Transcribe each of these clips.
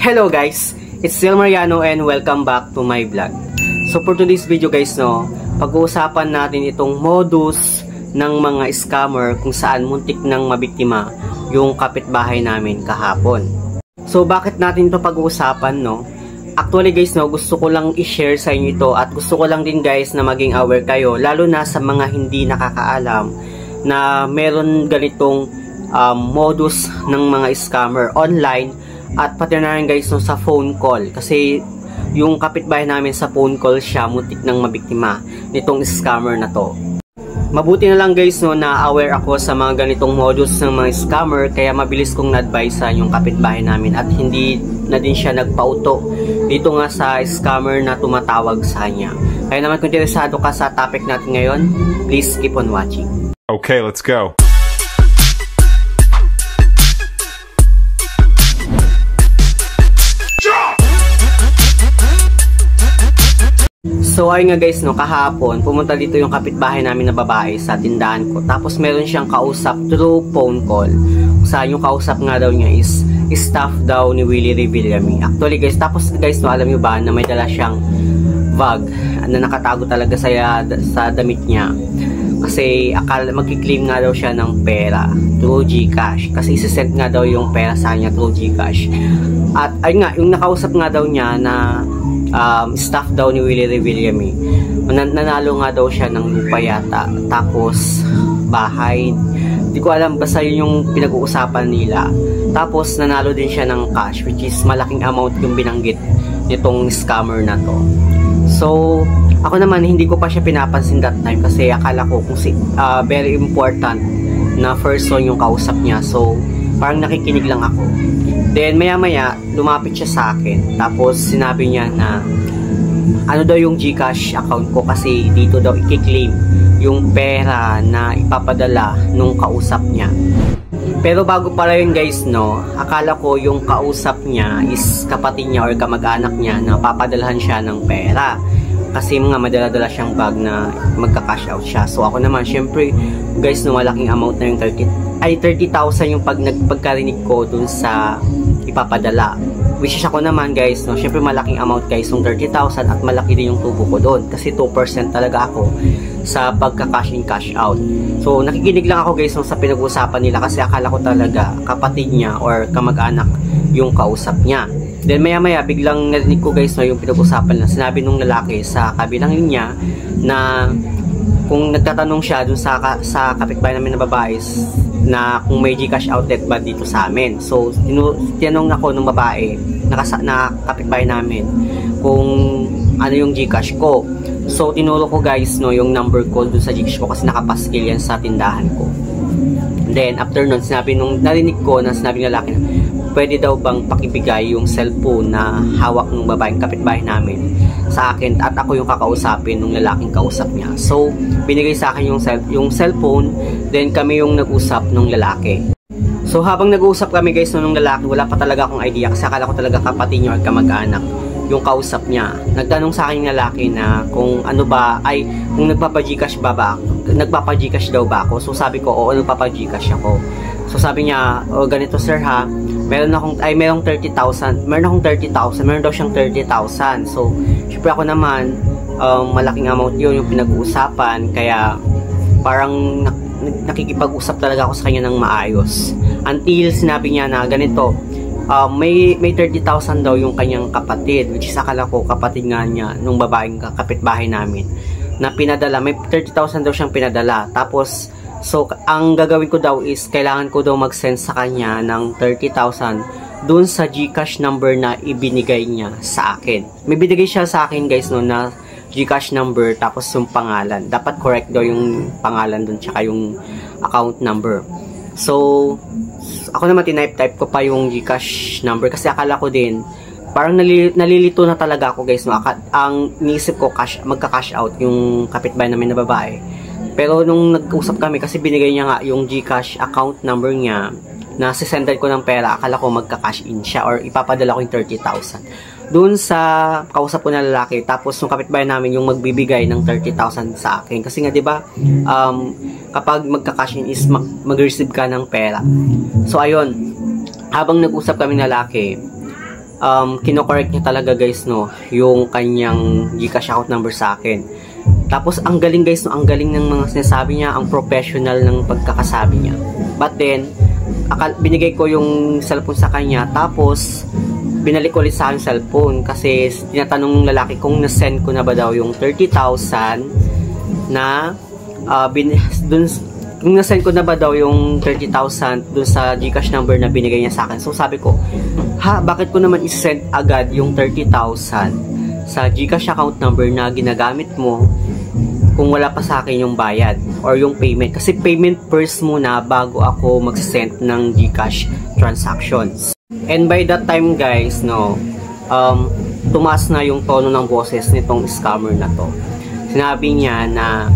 Hello guys, it's Sil Mariano and welcome back to my vlog. So for today's video guys, pag-uusapan natin itong modus ng mga scammer kung saan muntik nang mabiktima yung kapitbahay namin kahapon. So bakit natin ito pag-uusapan, Actually guys, gusto ko lang i-share sa inyo ito at gusto ko lang din guys na maging aware kayo, lalo na sa mga hindi nakakaalam na meron ganitong modus ng mga scammer online at pati na rin guys sa phone call, kasi yung kapitbahay namin sa phone call siya muntik nang mabiktima nitong scammer na to. Mabuti na lang guys na aware ako sa mga ganitong modus ng mga scammer, kaya mabilis kong na-advise yung kapitbahay namin at hindi na din siya nagpauto dito nga sa scammer na tumatawag sa kanya. Kaya naman kung interesado ka sa topic natin ngayon, please keep on watching. Okay, let's go. So ayun nga guys, kahapon pumunta dito yung kapitbahay namin na babae sa tindahan ko. Tapos meron siyang kausap through phone call. Sa yung kausap nga daw niya is staff daw ni Willie Revillame. Actually guys, tapos guys, alam niyo ba na may dala siyang bag na nakatago talaga sa damit niya. Kasi akala magki-claim nga daw siya ng pera through GCash. Kasi isi-send nga daw yung pera sa kanya through GCash. At ayun nga, yung nakausap nga daw niya na staff daw ni Willie Revillame, nanalo nga daw siya ng lupa yata, tapos bahay, hindi ko alam, basta yun yung pinag-uusapan nila. Tapos nanalo din siya ng cash, which is malaking amount yung binanggit nitong scammer na to. So ako naman hindi ko pa siya pinapansin that time, kasi akala ko kung very important na person yung kausap niya, so parang nakikinig lang ako. Then maya-maya lumapit siya sa akin, tapos sinabi niya na ano daw yung GCash account ko, kasi dito daw i-claim yung pera na ipapadala nung kausap niya. Pero bago pala yun guys, akala ko yung kausap niya is kapatid niya or kamag-anak niya na papadalahan siya ng pera, kasi mga madala-dala siyang bag na magka-cash out siya. So ako naman, syempre guys, malaking amount na yung 30,000 yung pagkarinig ko dun sa ipapadala, which is ako naman guys, syempre malaking amount guys yung 30,000, at malaki din yung tubo ko doon kasi 2% talaga ako sa pagka-cash in cash out. So nakikinig lang ako guys sa pinag-uusapan nila, kasi akala ko talaga kapatid niya or kamag-anak yung kausap niya. Then maya-maya biglang narinig ko guys yung pinag-usapan na sinabi nung lalaki sa kabilang linya na kung nagtatanong siya dun sa kapitbahay namin na babae na kung may GCash outlet ba dito sa amin. So tinanong ako nung babae na kapitbahay namin kung ano yung GCash ko. So tinuro ko guys yung number ko dun sa GCash ko, kasi nakapaskil yan sa tindahan ko. Then after nun, narinig ko na sinabi ng lalaki na pwede daw bang pakibigay yung cellphone na hawak ng babaeng kapitbahay namin sa akin, at ako yung kakausapin ng lalaking kausap niya. So binigay sa akin yung cellphone, then kami yung nag-usap ng lalaki. So habang nag-uusap kami guys ng lalaki, wala pa talaga akong idea, kasi akala ko talaga kapatid niya or kamag-anak yung kausap niya. Nagtanong sa akin yung lalaki na kung ano ba, kung nagpapa-GCash daw ba ako. So sabi ko, oo, nagpapa-GCash ako. So sabi niya, ganito sir ha, merong 30,000, meron daw siyang 30,000. So syempre ako naman, malaking amount yun yung pinag-uusapan, kaya parang nakikipag-usap talaga ako sa kanya ng maayos, until sinabi niya na ganito, may 30,000 daw yung kanyang kapatid, which is akala ko kapatid nga niya nung babaeng kapitbahay namin na pinadala. May 30,000 daw siyang pinadala. Tapos so ang gagawin ko daw is kailangan ko daw mag-send sa kanya ng 30,000 dun sa GCash number na ibinigay niya sa akin. May binigay siya sa akin guys na GCash number, tapos yung pangalan. Dapat correct daw yung pangalan dun tsaka yung account number. So ako naman tinype ko pa yung GCash number, kasi akala ko din parang nalilito na talaga ako guys, ang niisip ko magka-cash out yung kapitbahay namin na babae. Pero nung nag-usap kami, kasi binigay niya nga yung GCash account number niya na sisendan ko ng pera, akala ko magka-cash in siya or ipapadala ko yung 30,000 doon sa kausap ko na lalaki. Tapos yung kapitbahay namin yung magbibigay ng 30,000 sa akin, kasi nga 'di ba kapag magka-cash in is mag-receive ka ng pera. So ayun, habang nag-usap kami na lalaki, kino-correct niya talaga guys, no, yung kanyang GCash account number sa akin. Tapos ang galing guys, no, ang galing ng mga sinasabi niya, ang professional ng pagkakasabi niya. But then, binigay ko yung cellphone sa kanya, tapos binalik ulit sa akin yung cellphone kasi tinatanong ng lalaki kung na-send ko na ba daw yung 30,000 na kung na-send ko na ba daw yung 30,000 dun sa GCash number na binigay niya sa akin. So sabi ko, bakit ko naman i-send agad yung 30,000 sa GCash account number na ginagamit mo kung wala pa sa akin yung bayad or yung payment? Kasi payment first muna bago ako mag-send ng GCash transactions. And by that time guys, no, tumaas na yung tono ng boses nitong scammer na to. Sinabi niya na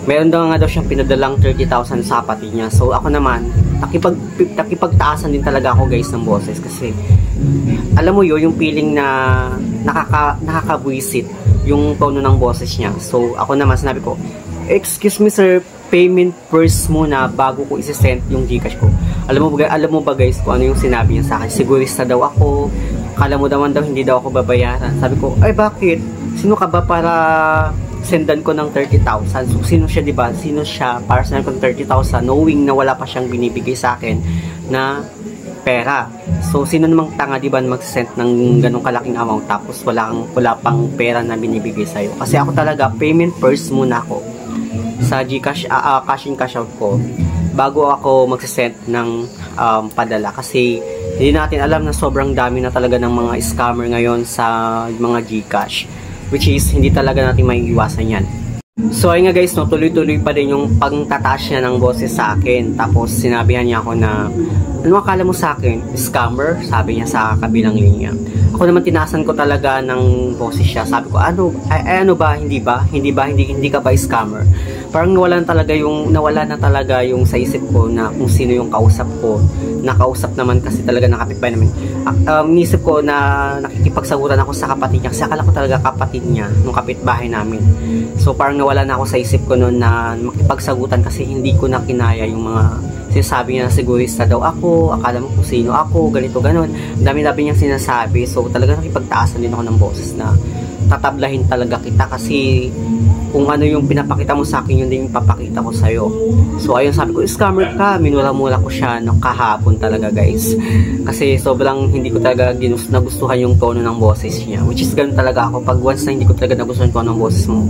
meron daw nga daw siyang pinadalang 30,000 sa kapatid niya. So ako naman, nakipagtaasan din talaga ako guys ng boses kasi alam mo yun, yung feeling na nakakabwisit yung tono ng boses niya. So ako naman sinabi ko, excuse me sir, payment first muna bago ko isi-send yung GCash ko. Alam mo ba guys kung ano yung sinabi niya sa akin? Sigurista daw ako, kala mo daw hindi daw ako babayaran. Sabi ko, ay bakit? Sino ka ba para sendan ko ng 30,000? So sino siya, diba? Sino siya para sendan ko ng 30,000 knowing na wala pa siyang binibigay sa akin na pera? So sino namang tanga, diba, mag-send ng ganong kalaking amount tapos wala pang pera na binibigay sa'yo? Kasi ako talaga, payment first muna ako sa GCash, cash in cash out ko bago ako mag-send ng padala. Kasi hindi natin alam na sobrang dami na talaga ng mga scammer ngayon sa mga GCash, which is hindi talaga natin maiiwasan yan. So ayun nga guys, no, tuloy-tuloy pa din yung pagtataas niya ng boses sa akin. Tapos sinabihan niya ako na, ano akala mo sa akin? Scammer? Sabi niya sa kabilang linya. Ako naman tinasan ko talaga ng boses siya. Sabi ko, ano ba? Hindi ka ba scammer? Parang nawala na talaga yung sa isip ko na kung sino yung kausap ko. Nakausap naman kasi talaga ng kapitbahay namin. Inisip ko na nakikipagsagutan ako sa kapatid niya kasi akala ko talaga kapatid niya nung kapitbahay namin. So parang nawala na ako sa isip ko noon na makipagsagutan kasi hindi ko na kinaya yung mga sinasabi niya na sigurista daw ako, akala mo kung sino ako, ganito, ganon. Dami-dami niyang sinasabi. So talaga nakipagtaasan din ako ng boses na tatablahin talaga kita kasi kung ano yung pinapakita mo sa akin, yun din yung papakita ko sa'yo. So ayun, sabi ko, scammer ka. Minula-mula ko siya no, kahapon talaga guys. Kasi sobrang hindi ko talaga nagustuhan yung tono ng boses niya. Which is ganun talaga ako. Pag once na hindi ko talaga nagustuhan yung tono ng boses mo,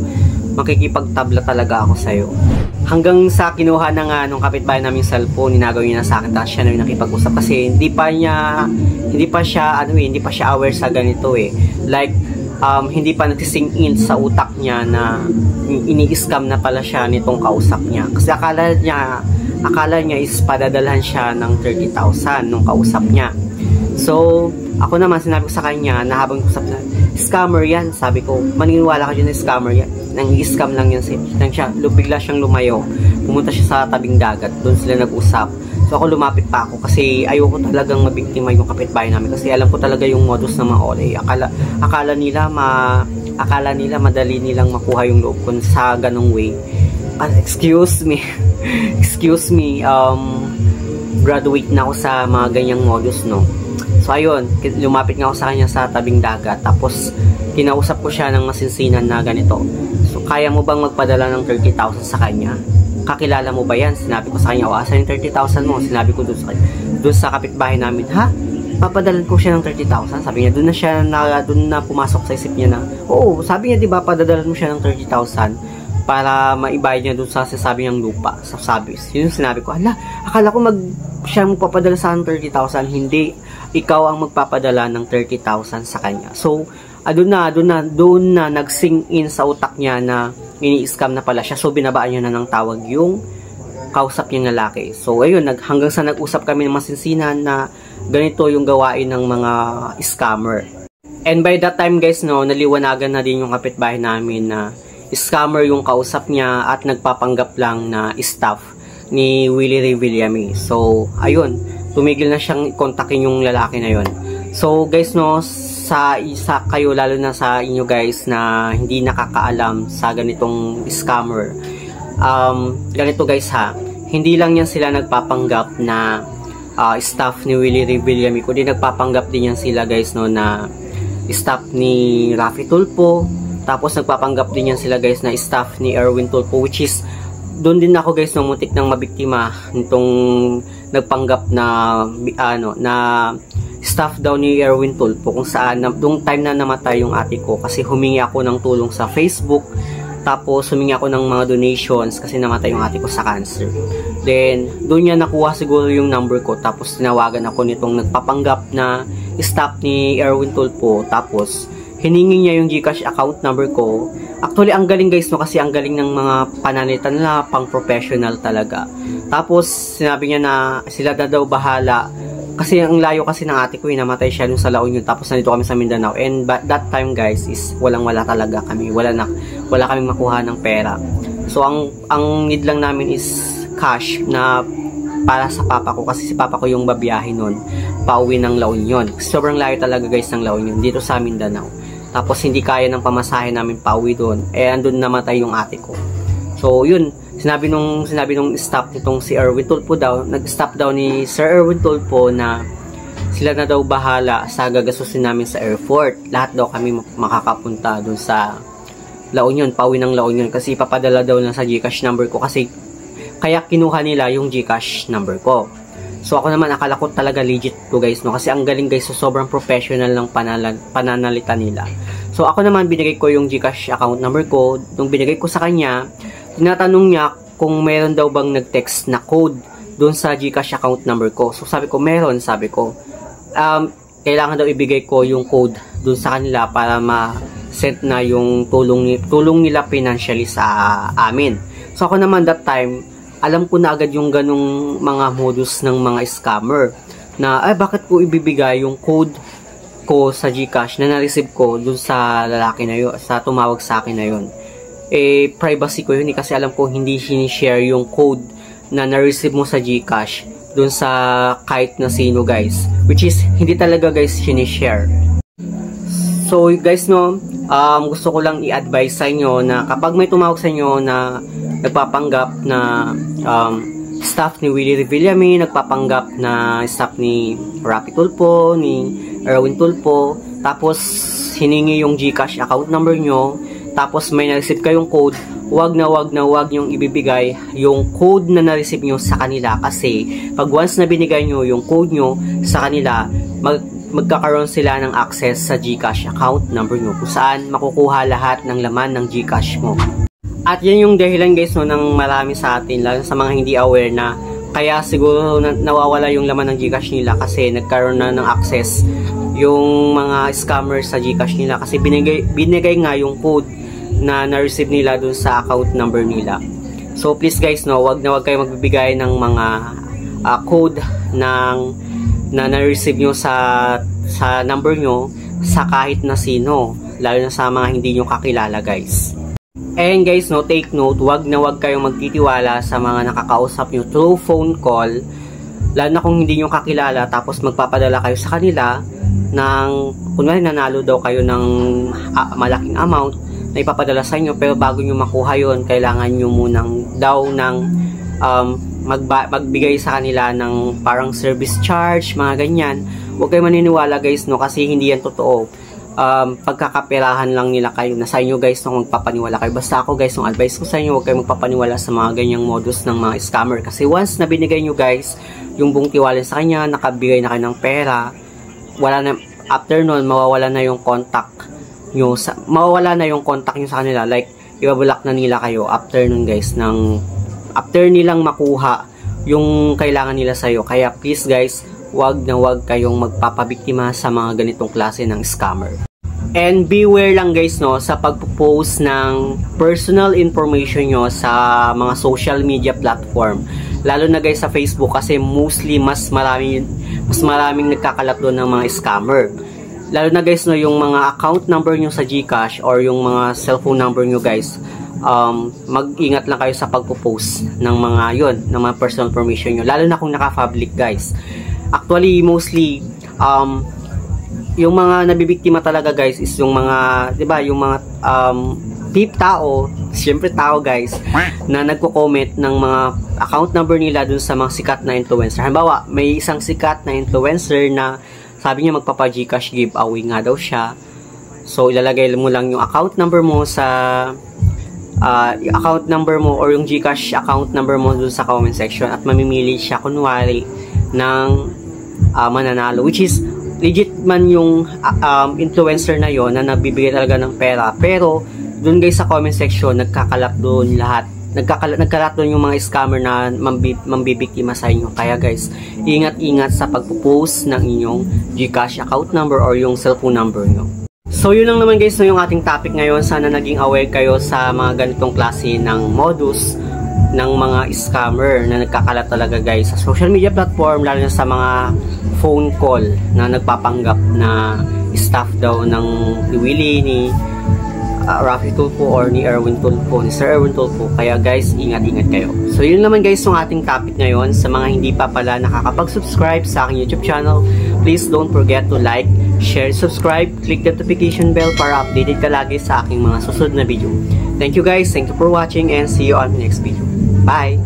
makikipagtabla talaga ako sa'yo. Hanggang sa kinuha na nga nung kapitbahay namin cellphone, ninagaw niya na sa akin, tapos siya na yung nakipag-usap kasi hindi pa siya aware sa ganito eh. Like, hindi pa nagsising in sa utak niya na ini-scam na pala siya nitong kausap niya. Kasi akala niya is padadalhan siya ng 30,000 nung kausap niya. So, ako naman sinabi ko sa kanya na habang usap na, scammer yan. Sabi ko, maniniwala ka dyan na scammer yan. Nang-i-scam lang yan siya. Bigla siyang lumayo. Pumunta siya sa tabing dagat. Doon sila nag-usap. So ako lumapit pa ako kasi ayoko talagang mabiktima yung kapitbahay namin kasi alam ko talaga yung modus ng mga ole. Akala nila madali nilang makuha yung loob ko sa ganong way. Excuse me. Graduate na ako sa mga ganyang modus, no. So ayun, lumapit nga ako sa kanya sa tabing dagat tapos kinausap ko siya ng masinsinan na ganito. So kaya mo bang magpadala ng 30,000 sa kanya? Kakilala mo ba yan? Sinabi ko sa kanya, asan yung 30,000 mo? Sinabi ko doon sa kapitbahay namin, ha? Papadalan ko siya ng 30,000? Sabi niya, doon na pumasok sa isip niya na, oo, sabi niya, diba, padadalan mo siya ng 30,000 para maibayad niya doon sa sasabi niyang lupa, sa sabis. Yun yung sinabi ko, akala ko siya magpapadala sa 30,000, hindi, ikaw ang magpapadala ng 30,000 sa kanya. So, doon na nag-sink in sa utak niya na ini-scam na pala siya. So binabaan niya na ng tawag yung kausap niyang lalaki. So ayun, hanggang sa nag-usap kami ng masinsinan na ganito yung gawain ng mga scammer. And by that time guys, no, naliwanagan na din yung kapitbahay namin na scammer yung kausap niya at nagpapanggap lang na staff ni Willie Ray Villame. So ayun, tumigil na siyang kontakin yung lalaki na yun. So guys, no, sa kayo, lalo na sa inyo guys na hindi nakakaalam sa ganitong scammer, ganito guys ha, hindi lang yan sila nagpapanggap na staff ni Willie Revillame, kundi nagpapanggap din yan sila guys, no, na staff ni Raffy Tulfo. Tapos nagpapanggap din yan sila guys na staff ni Erwin Tulfo, which is doon din ako guys, no, muntik nang mabiktima nitong nagpanggap na na staff daw ni Erwin Tulfo, kung saan nung time na namatay yung ate ko kasi humingi ako ng tulong sa Facebook. Tapos humingi ako ng mga donations kasi namatay yung ate ko sa cancer. Then doon niya nakuha siguro yung number ko, tapos tinawagan ako nitong nagpapanggap na staff ni Erwin Tulfo. Tapos hiningi niya yung GCash account number ko. Actually ang galing guys, no, kasi ang galing ng mga panalitan nila, pang professional talaga. Tapos sinabi niya na sila na daw bahala kasi ang layo kasi ng ate ko, namatay siya nung sa La Union, tapos nandito kami sa Mindanao. And that time guys is walang-wala talaga kami, wala kaming makuha ng pera. So ang need lang namin is cash na para sa papa ko, kasi si papa ko yung babiyahe nun pauwi ng La Union. Sobrang layo talaga guys ng La Union dito sa Mindanao. Tapos hindi kaya ng pamasahe namin pauwi doon, andun namatay yung ate ko. So yun, sinabi nung staff nitong si Erwin Tulfo daw, nag-stop daw ni Sir Erwin Tulfo na sila na daw bahala sa gagastusin namin sa airport. Lahat daw kami makakapunta doon sa La Union, pauwi ng La Union, kasi ipapadala daw lang sa GCash number ko, kasi kaya kinuha nila yung GCash number ko. So ako naman, akala ko talaga legit to guys, no, kasi ang galing guys, so sobrang professional ng pananalita nila. So ako naman, binigay ko yung GCash account number ko. Nung binigay ko sa kanya, tinatanong niya kung meron daw bang nag-text na code doon sa GCash account number ko. So sabi ko meron, sabi ko kailangan daw ibigay ko yung code doon sa kanila para ma-send na yung tulong nila financially sa amin. So ako naman that time, alam ko na agad yung ganong mga modus ng mga scammer na bakit ko ibibigay yung code ko sa GCash na na-receive ko doon sa lalaki na yun, sa tumawag sa akin na yun. Privacy ko yun, kasi alam ko hindi sinishare yung code na na-receive mo sa GCash dun sa kahit na sino guys, which is hindi talaga guys sinishare. So guys, no, gusto ko lang i-advise sa inyo na kapag may tumawag sa inyo na nagpapanggap na staff ni Willie Revillame, nagpapanggap na staff ni Raffy Tulfo, ni Erwin Tulfo, tapos hiningi yung GCash account number nyo, tapos may na-receive kayong code, wag nyong ibibigay yung code na na-receive nyo sa kanila, kasi pag once na binigay nyo yung code nyo sa kanila, magkakaroon sila ng access sa GCash account number nyo, kung saan makukuha lahat ng laman ng GCash mo. At yan yung dahilan guys, no, ng marami sa atin, lalo sa mga hindi aware, na kaya siguro nawawala yung laman ng GCash nila, kasi nagkaroon na ng access yung mga scammers sa GCash nila, kasi binigay nga yung code na na-receive nila dun sa account number nila. So please guys, no, wag kayo magbibigay ng mga code na na-receive nyo sa number nyo sa kahit na sino, lalo na sa mga hindi nyo kakilala guys. And guys, no, take note, wag kayong magtitiwala sa mga nakakausap nyo through phone call, lalo na kung hindi nyo kakilala, tapos magpapadala kayo sa kanila ng, kunwari nanalo daw kayo ng malaking amount na ipapadala sa inyo, pero bago nyo makuha yon, kailangan nyo munang magbigay sa kanila ng parang service charge, mga ganyan. Huwag kayo maniniwala guys, no, kasi hindi yan totoo. Pagkakaperahan lang nila kayo, nasa inyo guys nung magpapaniwala kayo. Basta ako guys, yung advice ko sa inyo, huwag kayo magpapaniwala sa mga ganyang modus ng mga scammer, kasi once na binigay nyo guys yung buong tiwala sa kanya, nakabigay na kayo ng pera, wala na, after nun mawawala na yung contact nyo sa kanila, like ibablock na nila kayo after nun guys, after nilang makuha yung kailangan nila sa'yo. Kaya please guys, wag kayong magpapabiktima sa mga ganitong klase ng scammer. And beware lang guys, no, sa pagpo-post ng personal information nyo sa mga social media platform, lalo na guys sa Facebook, kasi mostly mas maraming nagkakalat doon ng mga scammer. Lalo na guys, no, yung mga account number nyo sa GCash or yung mga cellphone number nyo guys, mag-ingat lang kayo sa pagpo-post ng mga personal information nyo, lalo na kung naka-public guys. Actually, mostly, yung mga nabibiktima talaga guys is yung mga, 'di ba, yung mga tao syempre tao guys, na nagko-comment ng mga account number nila dun sa mga sikat na influencer. Halimbawa, may isang sikat na influencer na sabi niya magpapa-Gcash giveaway nga daw siya. So, ilalagay mo lang yung account number mo sa account number mo or yung Gcash account number mo dun sa comment section at mamimili siya kunwari ng mananalo, which is legit man yung influencer na yon na nabibigay talaga ng pera, pero dun guys sa comment section nagkakalat dun lahat, nagkalat dun yung mga scammer na mambibiktima sa inyo. Kaya guys, ingat-ingat sa pagpo-post ng inyong Gcash account number or yung cellphone number nyo. So yun lang naman guys, no, yung ating topic ngayon. Sana naging aware kayo sa mga ganitong klase ng modus ng mga scammer na nagkakalat talaga guys sa social media platform, lalo na sa mga phone call na nagpapanggap na staff daw ng ni Willie, ni Rafi Tulfo or ni Erwin Tulfo, ni Sir Erwin Tulfo. Kaya guys, ingat-ingat kayo. So yun naman guys yung ating topic ngayon. Sa mga hindi pa pala nakakapag-subscribe sa aking YouTube channel, please don't forget to like, share, subscribe, click the notification bell para updated ka lagi sa aking mga susunod na video. Thank you guys, thank you for watching, and see you on the next video. Bye!